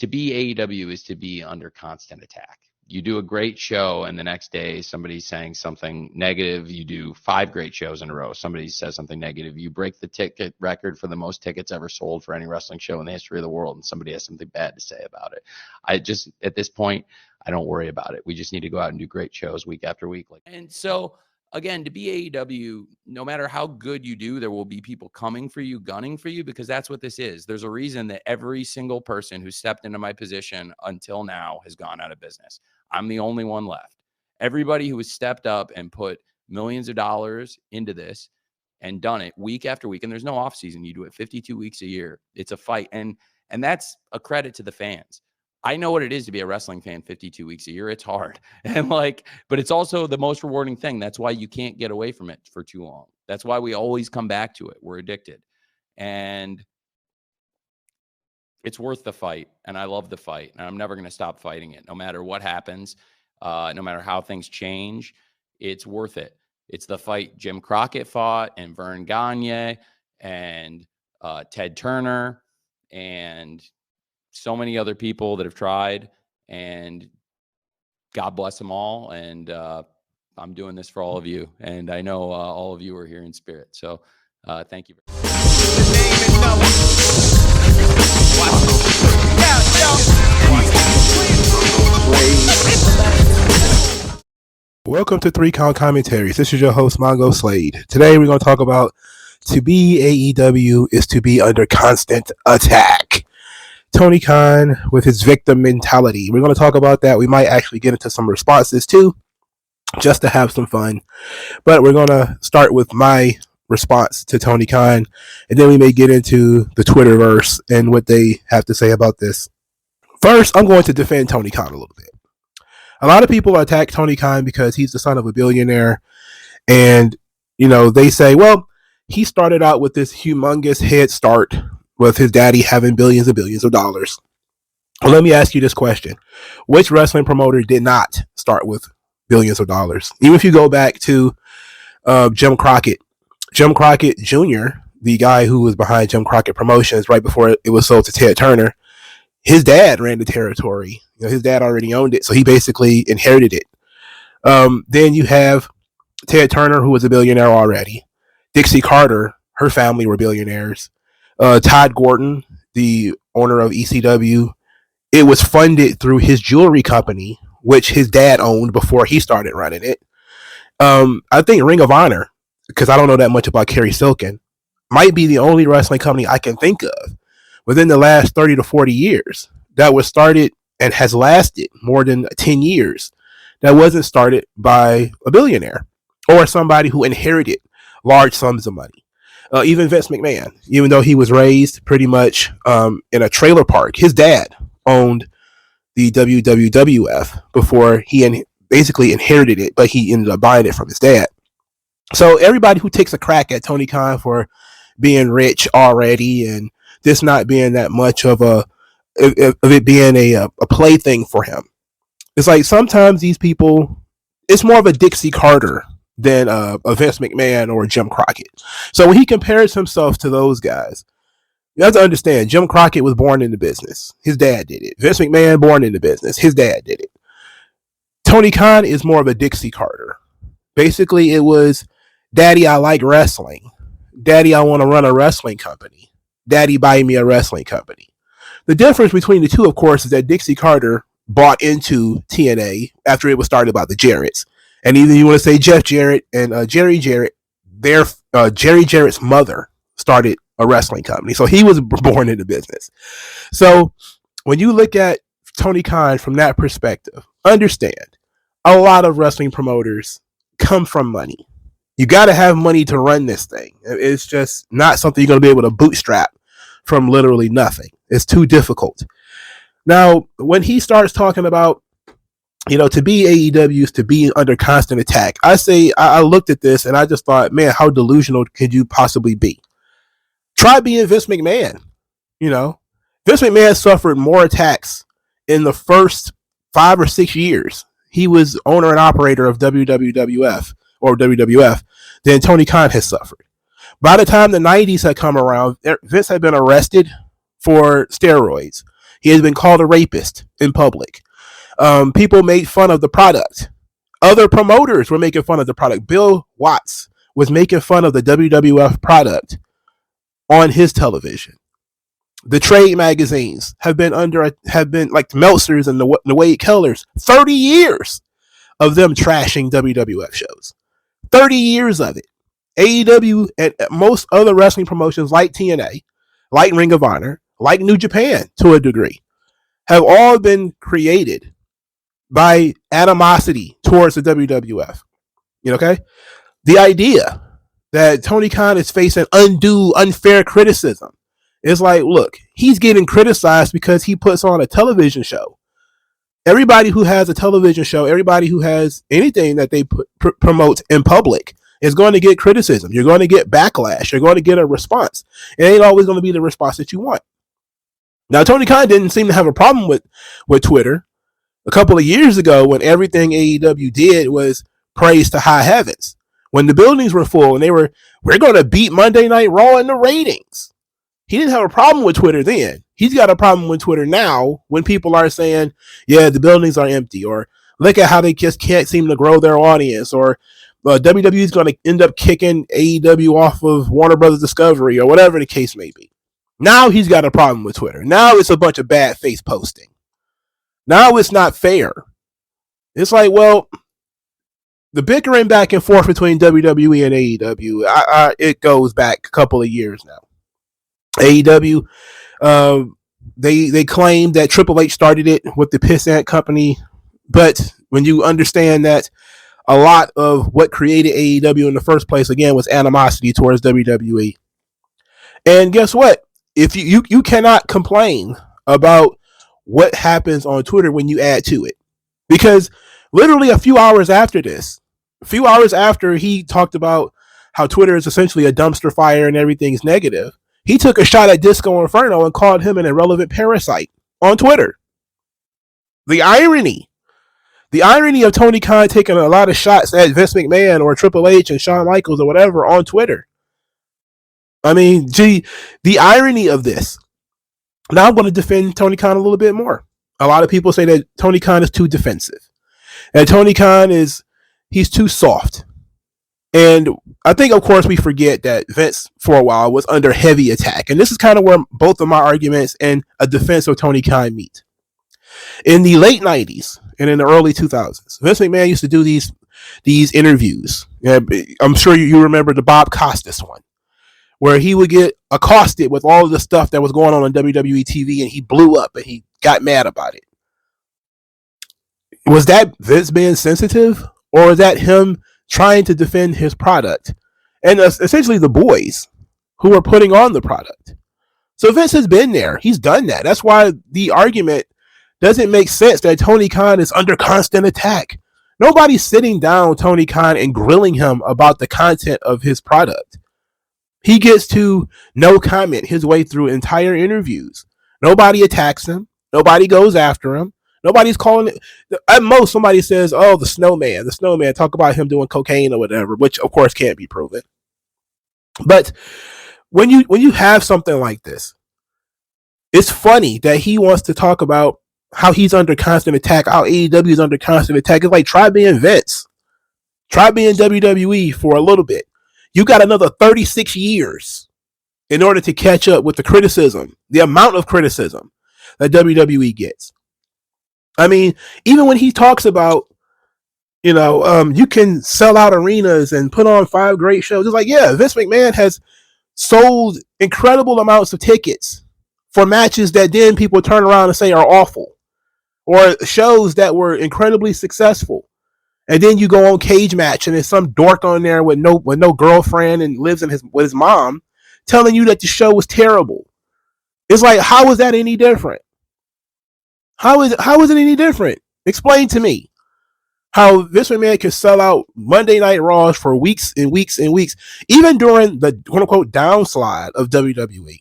to be AEW is to be under constant attack. You do a great show, and the next day somebody's saying something negative. You do 5 great shows in a row. Somebody says something negative. You break the ticket record for the most tickets ever sold for any wrestling show in the history of the world, and somebody has something bad to say about it. I just, at this point, I don't worry about it. We just need to go out and do great shows week after week. And so, again, to be AEW, no matter how good you do, there will be people coming for you, gunning for you, because that's what this is. There's a reason that every single person who stepped into my position until now has gone out of business. I'm the only one left. Everybody who has stepped up and put millions of dollars into this and done it week after week, and there's no off season. You do it 52 weeks a year. It's a fight, and that's a credit to the fans. I know what it is to be a wrestling fan 52 weeks a year. It's hard. And but it's also the most rewarding thing. That's why you can't get away from it for too long. That's why we always come back to it. We're addicted. And it's worth the fight. And I love the fight. And I'm never going to stop fighting it. No matter what happens, no matter how things change, it's worth it. It's the fight Jim Crockett fought, and Vern Gagne, and Ted Turner, and so many other people that have tried, and God bless them all. And I'm doing this for all of you. And I know all of you are here in spirit. So thank you. Welcome to 3 Count Commentaries. This is your host, MagMongoSlade. Today we're going to talk about to be AEW is to be under constant attack. Tony Khan with his victim mentality. We're going to talk about that. We might actually get into some responses too, just to have some fun. But we're going to start with my response to Tony Khan, and then we may get into the Twitterverse and what they have to say about this. First, I'm going to defend Tony Khan a little bit. A lot of people attack Tony Khan because he's the son of a billionaire, and they say, well, he started out with this humongous head start with his daddy having billions and billions of dollars. Well, let me ask you this question. Which wrestling promoter did not start with billions of dollars? Even if you go back to Jim Crockett Jr., the guy who was behind Jim Crockett Promotions right before it was sold to Ted Turner, his dad ran the territory. His dad already owned it, so he basically inherited it. Then you have Ted Turner, who was a billionaire already. Dixie Carter, her family were billionaires. Todd Gordon, the owner of ECW, it was funded through his jewelry company, which his dad owned before he started running it. I think Ring of Honor, because I don't know that much about Kerry Silkin, might be the only wrestling company I can think of within the last 30 to 40 years that was started and has lasted more than 10 years that wasn't started by a billionaire or somebody who inherited large sums of money. Even Vince McMahon, even though he was raised pretty much in a trailer park, his dad owned the WWF before he basically inherited it, but he ended up buying it from his dad. So everybody who takes a crack at Tony Khan for being rich already and this not being that much of it being a plaything for him, it's like sometimes these people, it's more of a Dixie Carter than a Vince McMahon or Jim Crockett. So when he compares himself to those guys, you have to understand, Jim Crockett was born in the business. His dad did it. Vince McMahon, born in the business. His dad did it. Tony Khan is more of a Dixie Carter. Basically, it was, Daddy, I like wrestling. Daddy, I want to run a wrestling company. Daddy, buy me a wrestling company. The difference between the two, of course, is that Dixie Carter bought into TNA after it was started by the Jarretts. And either you want to say Jeff Jarrett and Jerry Jarrett, Jerry Jarrett's mother started a wrestling company. So he was born in the business. So when you look at Tony Khan from that perspective, understand a lot of wrestling promoters come from money. You got to have money to run this thing. It's just not something you're going to be able to bootstrap from literally nothing. It's too difficult. Now, when he starts talking about, to be AEW is to be under constant attack, I looked at this and I just thought, man, how delusional could you possibly be? Try being Vince McMahon. Vince McMahon suffered more attacks in the first 5 or 6 years he was owner and operator of WWF than Tony Khan has suffered. By the time the 90s had come around, Vince had been arrested for steroids. He has been called a rapist in public. People made fun of the product. Other promoters were making fun of the product. Bill Watts was making fun of the WWF product on his television. The trade magazines have been like Meltzer's and the Wade Kellers, 30 years of them trashing WWF shows. 30 years of it. AEW and most other wrestling promotions like TNA, like Ring of Honor, like New Japan to a degree, have all been created by animosity towards the WWF. Okay? The idea that Tony Khan is facing undue, unfair criticism is like, look, he's getting criticized because he puts on a television show. Everybody who has a television show, everybody who has anything that they promote in public is going to get criticism. You're going to get backlash. You're going to get a response. It ain't always going to be the response that you want. Now, Tony Khan didn't seem to have a problem with Twitter. A couple of years ago, when everything AEW did was praise to high heavens, when the buildings were full and we're going to beat Monday Night Raw in the ratings. He didn't have a problem with Twitter then. He's got a problem with Twitter now when people are saying, yeah, the buildings are empty, or look at how they just can't seem to grow their audience, or WWE is going to end up kicking AEW off of Warner Brothers Discovery, or whatever the case may be. Now he's got a problem with Twitter. Now it's a bunch of bad face posting. Now it's not fair. It's like, well, the bickering back and forth between WWE and AEW, it goes back a couple of years now. AEW, they claim that Triple H started it with the Pissant Company, but when you understand that a lot of what created AEW in the first place, again, was animosity towards WWE. And guess what? If you cannot complain about what happens on Twitter when you add to it, because literally a few hours after he talked about how Twitter is essentially a dumpster fire and everything's negative, he took a shot at Disco Inferno and called him an irrelevant parasite on Twitter. The irony of Tony Khan taking a lot of shots at Vince McMahon or Triple H and Shawn Michaels or whatever on Twitter. I mean, gee, the irony of this. Now I'm going to defend Tony Khan a little bit more. A lot of people say that Tony Khan is too defensive. And Tony Khan he's too soft. And I think, of course, we forget that Vince, for a while, was under heavy attack. And this is kind of where both of my arguments and a defense of Tony Khan meet. In the late 90s and in the early 2000s, Vince McMahon used to do these interviews. I'm sure you remember the Bob Costas one, where he would get accosted with all of the stuff that was going on WWE TV, and he blew up and he got mad about it. Was that Vince being sensitive, or was that him trying to defend his product and essentially the boys who were putting on the product? So Vince has been there. He's done that. That's why the argument doesn't make sense that Tony Khan is under constant attack. Nobody's sitting down Tony Khan and grilling him about the content of his product. He gets to no comment his way through entire interviews. Nobody attacks him. Nobody goes after him. Nobody's calling it. At most, somebody says, oh, the snowman, talk about him doing cocaine or whatever, which of course can't be proven. But when you have something like this, it's funny that he wants to talk about how he's under constant attack, how AEW is under constant attack. It's like, try being Vince. Try being WWE for a little bit. You got another 36 years in order to catch up with the criticism, the amount of criticism that WWE gets. I mean, even when he talks about, you can sell out arenas and put on 5 great shows, it's like, yeah, Vince McMahon has sold incredible amounts of tickets for matches that then people turn around and say are awful, or shows that were incredibly successful. And then you go on Cage Match and there's some dork on there with no girlfriend and lives with his mom telling you that the show was terrible. It's like, how is that any different? How is it any different? Explain to me how Vince McMahon can sell out Monday Night Raws for weeks and weeks and weeks. Even during the quote-unquote downslide of WWE,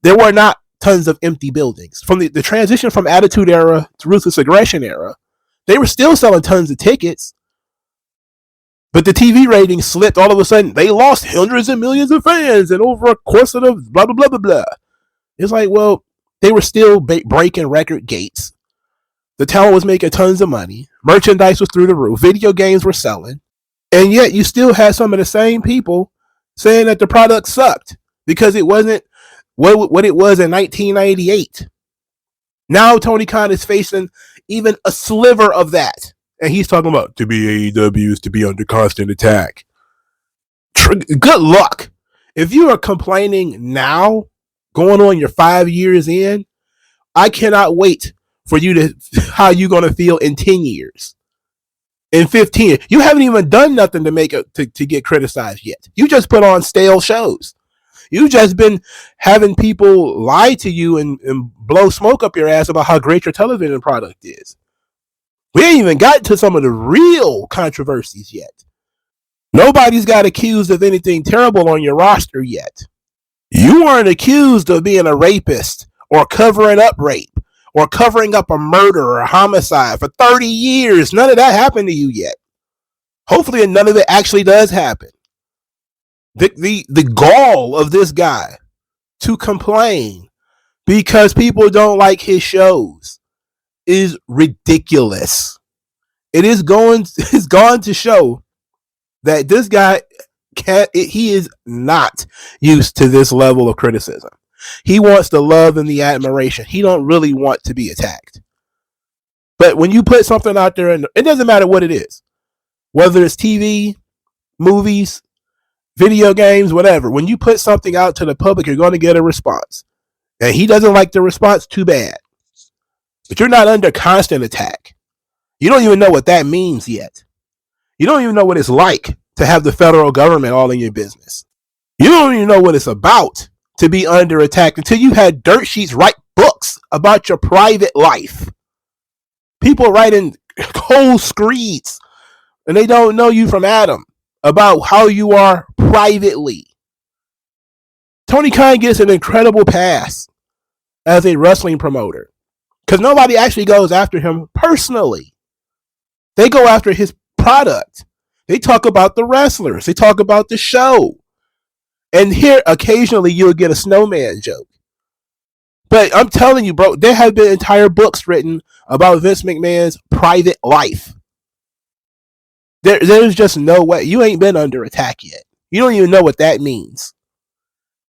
there were not tons of empty buildings. From the transition from Attitude Era to Ruthless Aggression Era, they were still selling tons of tickets. But the TV ratings slipped all of a sudden. They lost hundreds of millions of fans and over a course of the blah, blah, blah, blah, blah. It's like, well, They were still breaking record gates. The talent was making tons of money. Merchandise was through the roof. Video games were selling. And yet you still had some of the same people saying that the product sucked because it wasn't what it was in 1998. Now Tony Khan is facing even a sliver of that. And he's talking about to be AEW is to be under constant attack. Good luck. If you are complaining now, going on your 5 years in, I cannot wait for you to how you going to feel in 10 years. In 15, you haven't even done nothing to make it to get criticized yet. You just put on stale shows. You've just been having people lie to you and blow smoke up your ass about how great your television product is. We ain't even got to some of the real controversies yet. Nobody's got accused of anything terrible on your roster yet. You weren't accused of being a rapist or covering up rape or covering up a murder or a homicide for 30 years. None of that happened to you yet. Hopefully none of it actually does happen. The gall of this guy to complain because people don't like his shows is ridiculous. It's gone to show that this guy he is not used to this level of criticism. He wants the love and the admiration. He don't really want to be attacked. But when you put something out there, and it doesn't matter what it is, whether it's TV, movies, video games, whatever, when you put something out to the public, you're going to get a response. And he doesn't like the response, too bad. But you're not under constant attack. You don't even know what that means yet. You don't even know what it's like to have the federal government all in your business. You don't even know what it's about to be under attack until you had dirt sheets write books about your private life. People writing whole screeds and they don't know you from Adam about how you are privately. Tony Khan gets an incredible pass as a wrestling promoter because nobody actually goes after him personally. They go after his product. They talk about the wrestlers. They talk about the show. And here, occasionally, you'll get a snowman joke. But I'm telling you, bro, there have been entire books written about Vince McMahon's private life. There's just no way. You ain't been under attack yet. You don't even know what that means.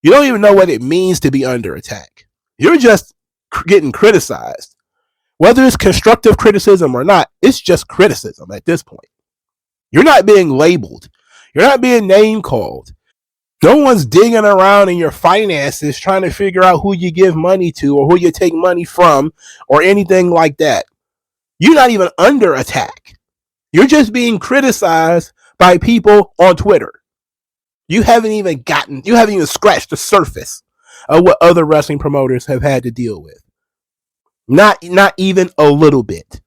You don't even know what it means to be under attack. You're just getting criticized. Whether it's constructive criticism or not, it's just criticism at this point. You're not being labeled. You're not being name called. No one's digging around in your finances trying to figure out who you give money to or who you take money from or anything like that. You're not even under attack. You're just being criticized by people on Twitter. You haven't even scratched the surface of what other wrestling promoters have had to deal with. Not even a little bit.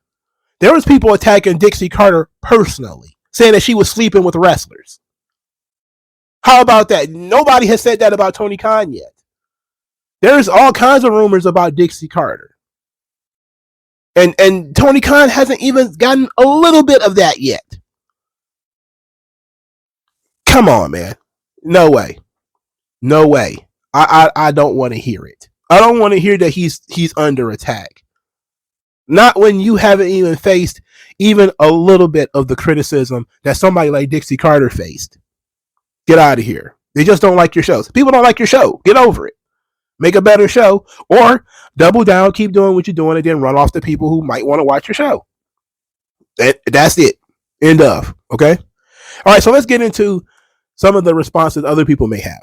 There was people attacking Dixie Carter personally, saying that she was sleeping with wrestlers. How about that? Nobody has said that about Tony Khan yet. There's all kinds of rumors about Dixie Carter. And Tony Khan hasn't even gotten a little bit of that yet. Come on, man. No way. No way. I don't want to hear it. I don't want to hear that he's under attack. Not when you haven't even faced even a little bit of the criticism that somebody like Dixie Carter faced. Get out of here. They just don't like your shows. People don't like your show. Get over it. Make a better show or double down, keep doing what you're doing, and then run off the people who might want to watch your show. That's it. End of. Okay? All right, so let's get into some of the responses other people may have.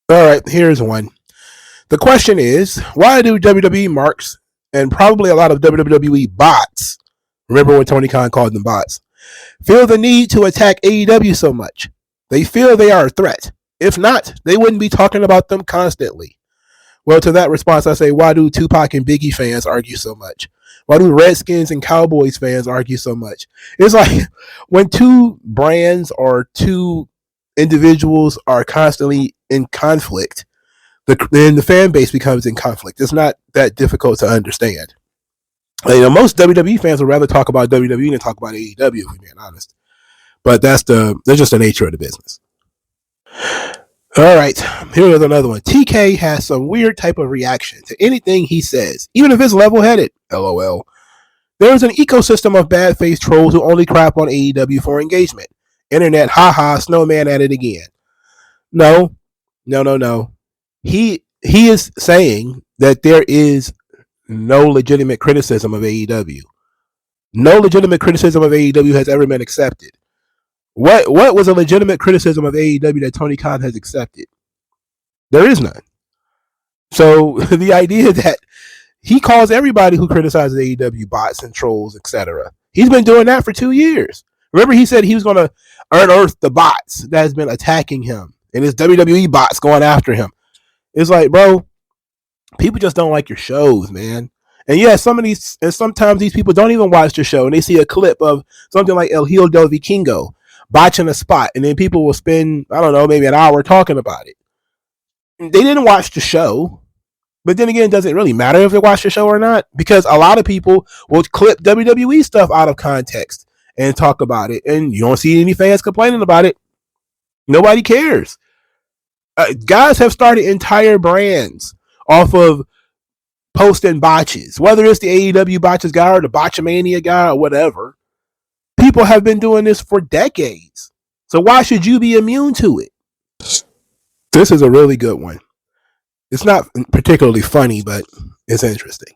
All right, here's one. The question is, why do WWE marks and probably a lot of WWE bots, remember when Tony Khan called them bots, feel the need to attack AEW so much? They feel they are a threat. If not, they wouldn't be talking about them constantly. Well, to that response, I say, why do Tupac and Biggie fans argue so much? Why do Redskins and Cowboys fans argue so much? It's like when two brands or two individuals are constantly in conflict, then the fan base becomes in conflict. It's not that difficult to understand. Most WWE fans would rather talk about WWE than talk about AEW, if we're being honest. But that's just the nature of the business. All right, here's another one. TK has some weird type of reaction to anything he says, even if it's level-headed. LOL. There's an ecosystem of bad face trolls who only crap on AEW for engagement. Internet, haha, snowman at it again. No, no. He is saying that there is no legitimate criticism of AEW. No legitimate criticism of AEW has ever been accepted. What was a legitimate criticism of AEW that Tony Khan has accepted? There is none. So the idea that he calls everybody who criticizes AEW bots and trolls, etc. He's been doing that for 2 years. Remember, he said he was going to unearth the bots that has been attacking him and his WWE bots going after him. It's like, bro, people just don't like your shows, man. And yeah, sometimes these people don't even watch the show and they see a clip of something like El Hijo del Vikingo botching a spot, and then people will spend, I don't know, maybe an hour talking about it. They didn't watch the show. But then again, does it really matter if they watch the show or not? Because a lot of people will clip WWE stuff out of context and talk about it, and you don't see any fans complaining about it. Nobody cares. Guys have started entire brands off of posting botches, whether it's the AEW botches guy or the Botchamania guy or whatever. People have been doing this for decades. So why should you be immune to it? This is a really good one. It's not particularly funny, but it's interesting.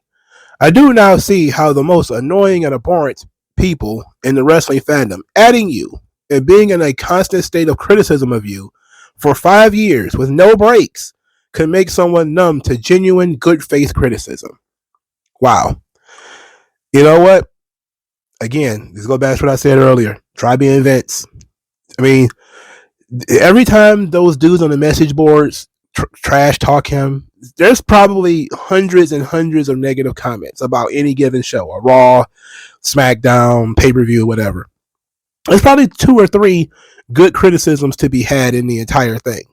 I do now see how the most annoying and abhorrent people in the wrestling fandom adding you and being in a constant state of criticism of you for 5 years with no breaks could make someone numb to genuine good faith criticism. Wow. You know what? Again, let's go back to what I said earlier. Try being Vince. I mean, every time those dudes on the message boards trash talk him, there's probably hundreds and hundreds of negative comments about any given show, a Raw, SmackDown, pay-per-view, whatever. There's probably 2 or 3 good criticisms to be had in the entire thing.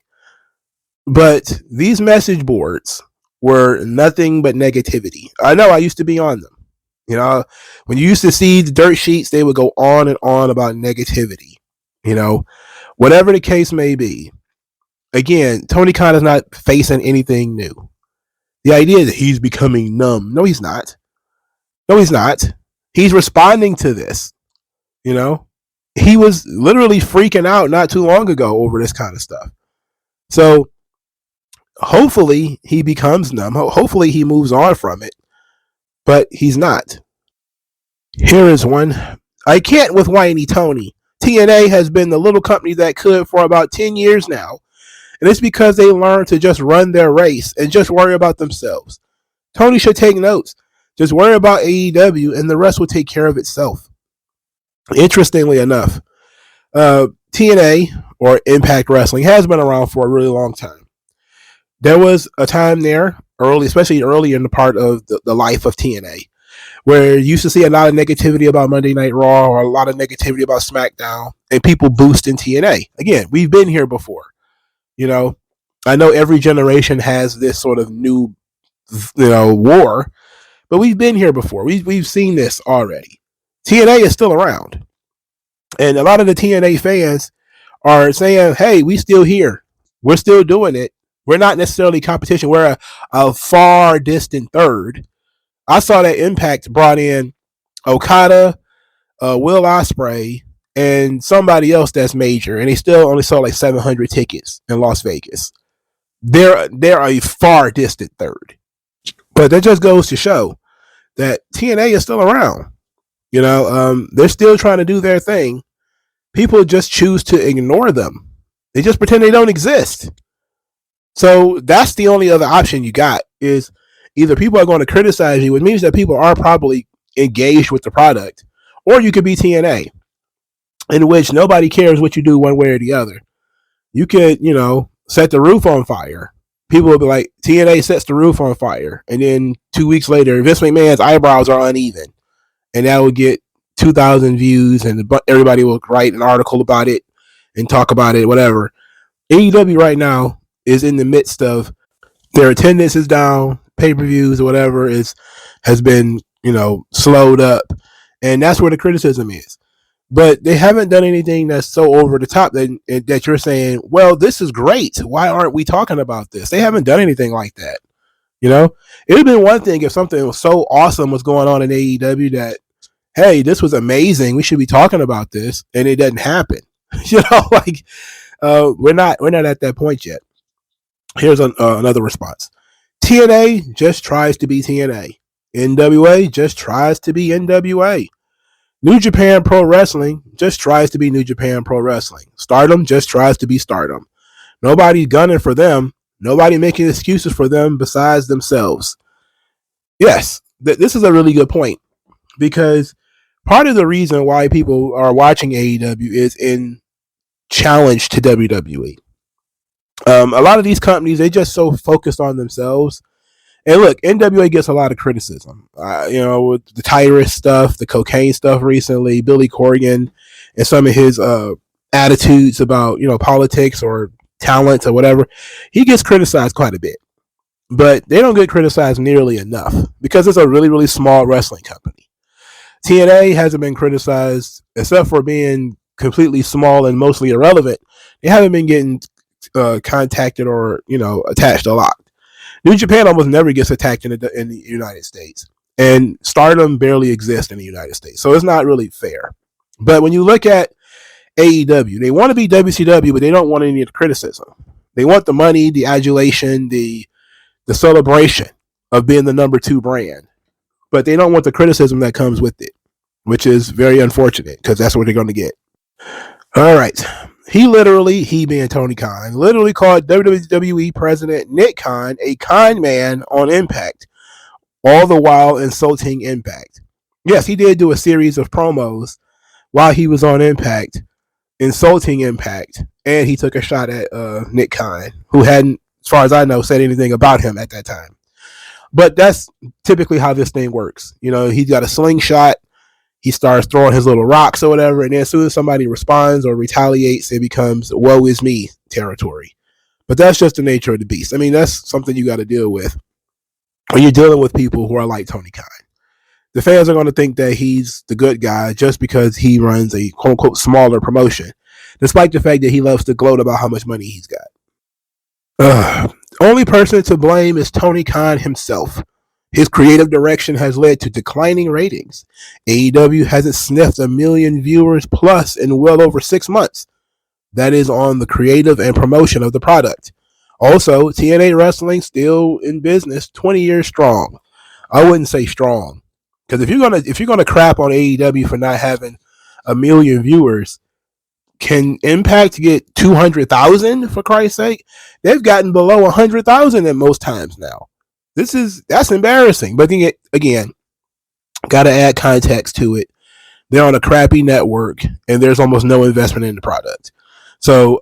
But these message boards were nothing but negativity. I know, I used to be on them. You know, when you used to see the dirt sheets, they would go on and on about negativity. You know, whatever the case may be. Again, Tony Khan is not facing anything new. The idea that he's becoming numb. No, he's not. No, he's not. He's responding to this. You know, he was literally freaking out not too long ago over this kind of stuff. So hopefully he becomes numb. Hopefully he moves on from it. But he's not. Here is one. I can't with whiny Tony. TNA has been the little company that could for about 10 years now. And it's because they learned to just run their race and just worry about themselves. Tony should take notes. Just worry about AEW and the rest will take care of itself. Interestingly enough, TNA, or Impact Wrestling, has been around for a really long time. There was a time there, especially early in the part of the life of TNA, where you used to see a lot of negativity about Monday Night Raw or a lot of negativity about SmackDown, and people boosting TNA. Again, we've been here before. You know, I know every generation has this sort of new, war, but we've been here before. We've seen this already. TNA is still around. And a lot of the TNA fans are saying, hey, we still here. We're still doing it. We're not necessarily competition. We're a far distant third. I saw that Impact brought in Okada, Will Ospreay, and somebody else that's major, and they still only sold like 700 tickets in Las Vegas. They're a far distant third. But that just goes to show that TNA is still around. You know, they're still trying to do their thing. People just choose to ignore them. They just pretend they don't exist. So that's the only other option you got, is either people are going to criticize you, which means that people are probably engaged with the product, or you could be TNA, in which nobody cares what you do one way or the other. You could, set the roof on fire. People will be like, TNA sets the roof on fire. And then 2 weeks later, Vince McMahon's eyebrows are uneven. And that will get 2,000 views, and everybody will write an article about it and talk about it, whatever. AEW right now is in the midst of, their attendance is down, pay-per-views or whatever has been, slowed up. And that's where the criticism is. but they haven't done anything that's so over the top that you're saying, well, this is great. Why aren't we talking about this? They haven't done anything like that. You know, it would have been one thing if something was so awesome was going on in AEW that, hey, this was amazing, we should be talking about this, and it doesn't happen. Like we're not at that point yet. Here's another response. TNA just tries to be TNA. NWA just tries to be NWA. New Japan Pro Wrestling just tries to be New Japan Pro Wrestling. Stardom just tries to be Stardom. Nobody's gunning for them. Nobody making excuses for them besides themselves. Yes, this is a really good point, because part of the reason why people are watching AEW is in challenge to WWE. A lot of these companies, they just so focused on themselves. And look, NWA gets a lot of criticism. With the Tyrus stuff, the cocaine stuff recently, Billy Corgan, and some of his attitudes about politics or talent or whatever, he gets criticized quite a bit. But they don't get criticized nearly enough because it's a really, really small wrestling company. TNA hasn't been criticized, except for being completely small and mostly irrelevant. They haven't been getting contacted or attached a lot. New Japan almost never gets attacked in the United States, and Stardom barely exists in the United States, so it's not really fair. But when you look at AEW, they want to be WCW, but they don't want any of the criticism. They want the money, the adulation, the celebration of being the number 2 brand, but they don't want the criticism that comes with it, which is very unfortunate because that's what they're going to get. All right. He being Tony Khan, literally called WWE President Nick Khan a con man on Impact, all the while insulting Impact. Yes, he did do a series of promos while he was on Impact, insulting Impact, and he took a shot at Nick Khan, who hadn't, as far as I know, said anything about him at that time. But that's typically how this thing works. He's got a slingshot. He starts throwing his little rocks or whatever, and then as soon as somebody responds or retaliates, it becomes woe is me territory. But that's just the nature of the beast. I mean, that's something you got to deal with when you're dealing with people who are like Tony Khan. The fans are going to think that he's the good guy just because he runs a quote-unquote smaller promotion, despite the fact that he loves to gloat about how much money he's got. Only person to blame is Tony Khan himself. His creative direction has led to declining ratings. AEW hasn't sniffed 1 million viewers plus in well over 6 months. That is on the creative and promotion of the product. Also, TNA Wrestling still in business 20 years strong. I wouldn't say strong, because if you're gonna crap on AEW for not having 1 million viewers, can Impact get 200,000 for Christ's sake? They've gotten below 100,000 at most times now. That's embarrassing. But then again, got to add context to it. They're on a crappy network, and there's almost no investment in the product. So,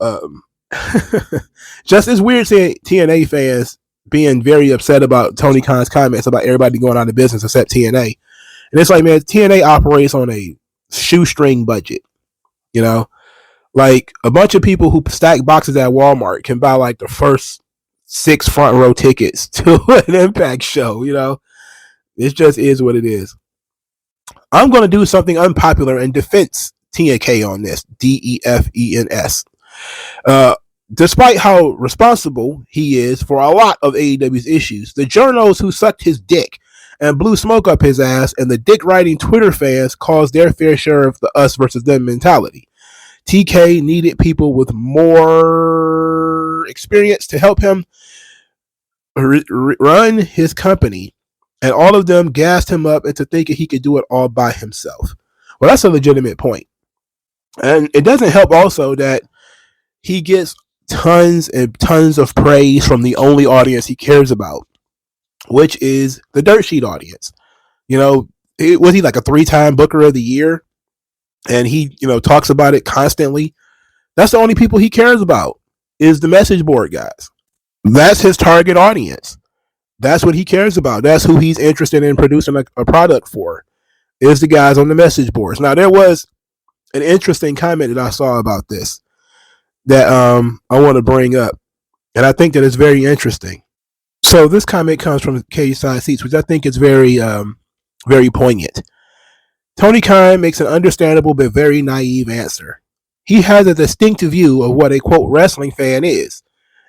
just it's weird seeing TNA fans being very upset about Tony Khan's comments about everybody going out of business except TNA. And it's like, man, TNA operates on a shoestring budget. Like a bunch of people who stack boxes at Walmart can buy like the first 6 front row tickets to an Impact show. It just is what it is. I'm going to do something unpopular and defense TNK on this. DEFENS. Despite how responsible he is for a lot of AEW's issues, the journos who sucked his dick and blew smoke up his ass and the dick riding Twitter fans caused their fair share of the us versus them mentality. TK needed people with more experience to help him run his company, and all of them gassed him up into thinking he could do it all by himself. Well, that's a legitimate point. And it doesn't help also that he gets tons and tons of praise from the only audience he cares about, which is the Dirt Sheet audience. Was he like a 3-time Booker of the Year? And he, talks about it constantly. That's the only people he cares about is the message board guys. That's his target audience. That's what he cares about. That's who he's interested in producing a product for, is the guys on the message boards. Now, there was an interesting comment that I saw about this that I want to bring up, and I think that it's very interesting. So this comment comes from Cage Side Seats, which I think is very, very poignant. Tony Khan makes an understandable but very naive answer. He has a distinct view of what a quote wrestling fan is,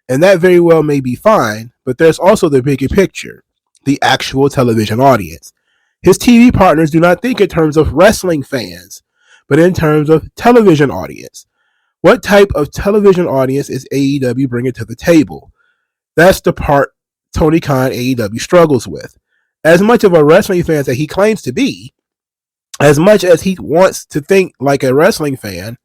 and that very well may be fine, but there's also the bigger picture, the actual television audience. His TV partners do not think in terms of wrestling fans, but in terms of television audience. What type of television audience is AEW bringing to the table? That's the part Tony Khan AEW struggles with. As much of a wrestling fan that he claims to be, as much as he wants to think like a wrestling fan,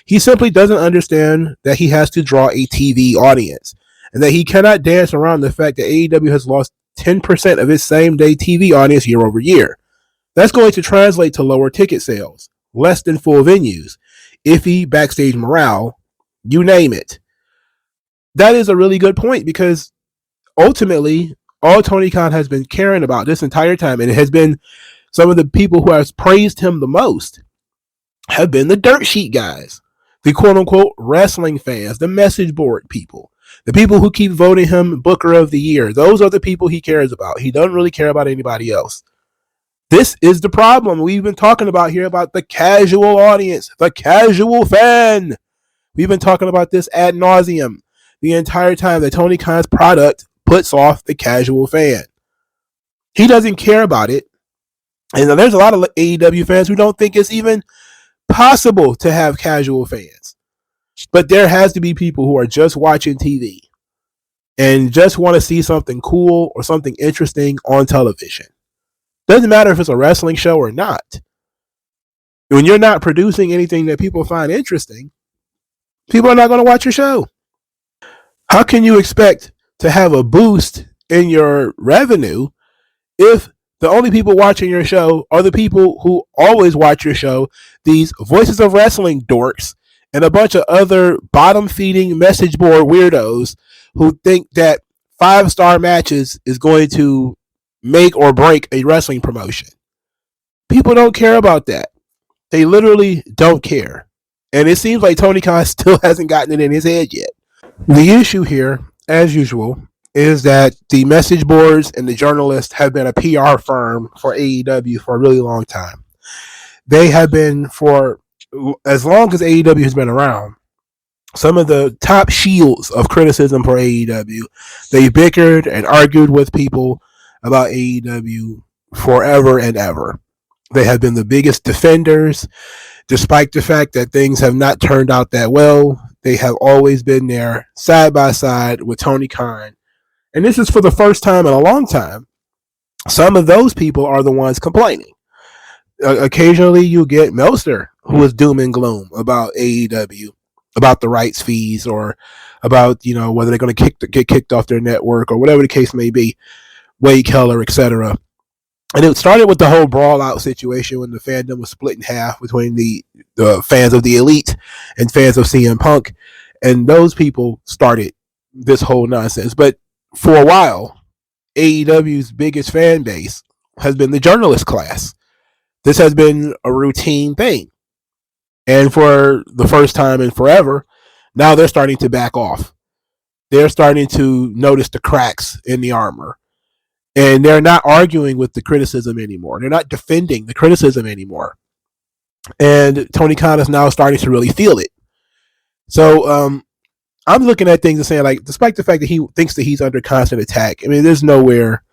he simply doesn't understand that he has to draw a TV audience and that he cannot dance around the fact that AEW has lost 10% of its same day TV audience year over year. That's going to translate to lower ticket sales, less than full venues, iffy backstage morale, you name it. That is a really good point because ultimately, all Tony Khan has been caring about this entire time, and it has been some of the people who have praised him the most, have been the dirt sheet guys, the quote unquote wrestling fans, the message board people, the people who keep voting him Booker of the Year. Those are the people he cares about. He doesn't really care about anybody else. This is the problem we've been talking about here about the casual audience, the casual fan. We've been talking about this ad nauseum the entire time that Tony Khan's product puts off the casual fan. He doesn't care about it. And there's a lot of AEW fans who don't think it's even possible to have casual fans. But there has to be people who are just watching TV and just want to see something cool or something interesting on television. Doesn't matter if it's a wrestling show or not. When you're not producing anything that people find interesting, people are not going to watch your show. How can you expect to have a boost in your revenue if the only people watching your show are the people who always watch your show, these Voices of Wrestling dorks, and a bunch of other bottom-feeding message board weirdos who think that 5-star matches is going to make or break a wrestling promotion? People don't care about that. They literally don't care. And it seems like Tony Khan still hasn't gotten it in his head yet. The issue here, as usual, is that the message boards and the journalists have been a PR firm for AEW for a really long time. They have been, for as long as AEW has been around, some of the top shields of criticism for AEW. They bickered and argued with people about AEW forever and ever. They have been the biggest defenders, despite the fact that things have not turned out that well. They have always been there side by side with Tony Khan. And this is for the first time in a long time. Some of those people are the ones complaining. Occasionally you get Meltzer, who is doom and gloom about AEW, about the rights fees, or about, whether they're going to get kicked off their network or whatever the case may be, Wade Keller, etc. And it started with the whole brawl out situation when the fandom was split in half between the fans of the Elite and fans of CM Punk. And those people started this whole nonsense. But for a while, AEW's biggest fan base has been the journalist class. This has been a routine thing. And for the first time in forever, now they're starting to back off. They're starting to notice the cracks in the armor. And they're not arguing with the criticism anymore. They're not defending the criticism anymore. And Tony Khan is now starting to really feel it. So I'm looking at things and saying, like, despite the fact that he thinks that he's under constant attack, I mean, there's nowhere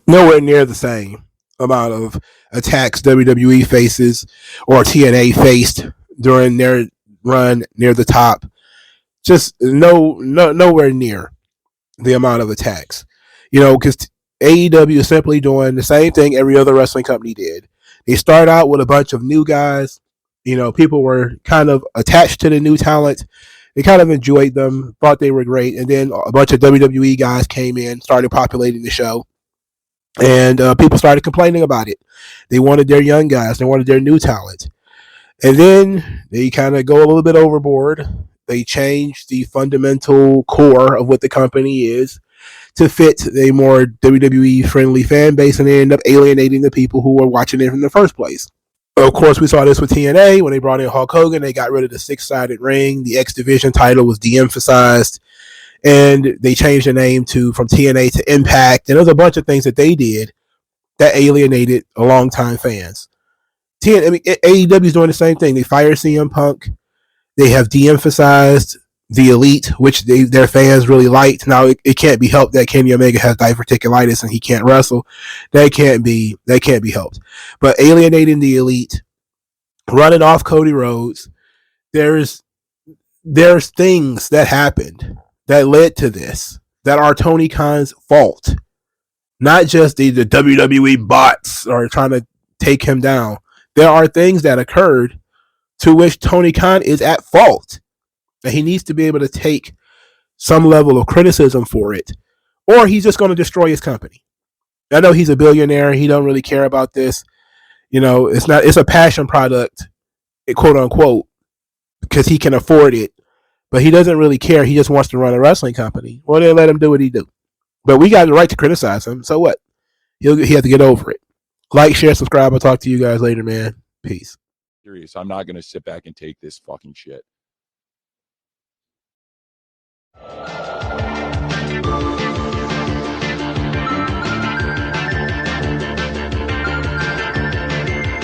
near the same amount of attacks WWE faces or TNA faced during their run near the top. Just nowhere near the amount of attacks. Because AEW is simply doing the same thing every other wrestling company did. They start out with a bunch of new guys. People were kind of attached to the new talent. They kind of enjoyed them, thought they were great. And then a bunch of WWE guys came in, started populating the show. And people started complaining about it. They wanted their young guys. They wanted their new talent. And then they kind of go a little bit overboard. They change the fundamental core of what the company is to fit a more WWE-friendly fan base, and they end up alienating the people who were watching it in the first place. Of course, we saw this with TNA. When they brought in Hulk Hogan, they got rid of the 6-sided ring. The X Division title was de-emphasized, and they changed the name from TNA to Impact. And there's a bunch of things that they did that alienated longtime fans. AEW is doing the same thing. They fired CM Punk. They have de-emphasized the Elite, which their fans really liked. Now it can't be helped that Kenny Omega has diverticulitis and he can't wrestle. That can't be helped. But alienating the Elite, running off Cody Rhodes, there's things that happened that led to this that are Tony Khan's fault. Not just the WWE bots are trying to take him down. There are things that occurred to which Tony Khan is at fault. And he needs to be able to take some level of criticism for it, or he's just going to destroy his company. I know he's a billionaire. He don't really care about this. It's a passion product, quote unquote, because he can afford it, but he doesn't really care. He just wants to run a wrestling company. Well, then let him do what he do. But we got the right to criticize him. So what? He has to get over it. Like, share, subscribe. I'll talk to you guys later, man. Peace. Serious. I'm not going to sit back and take this fucking shit.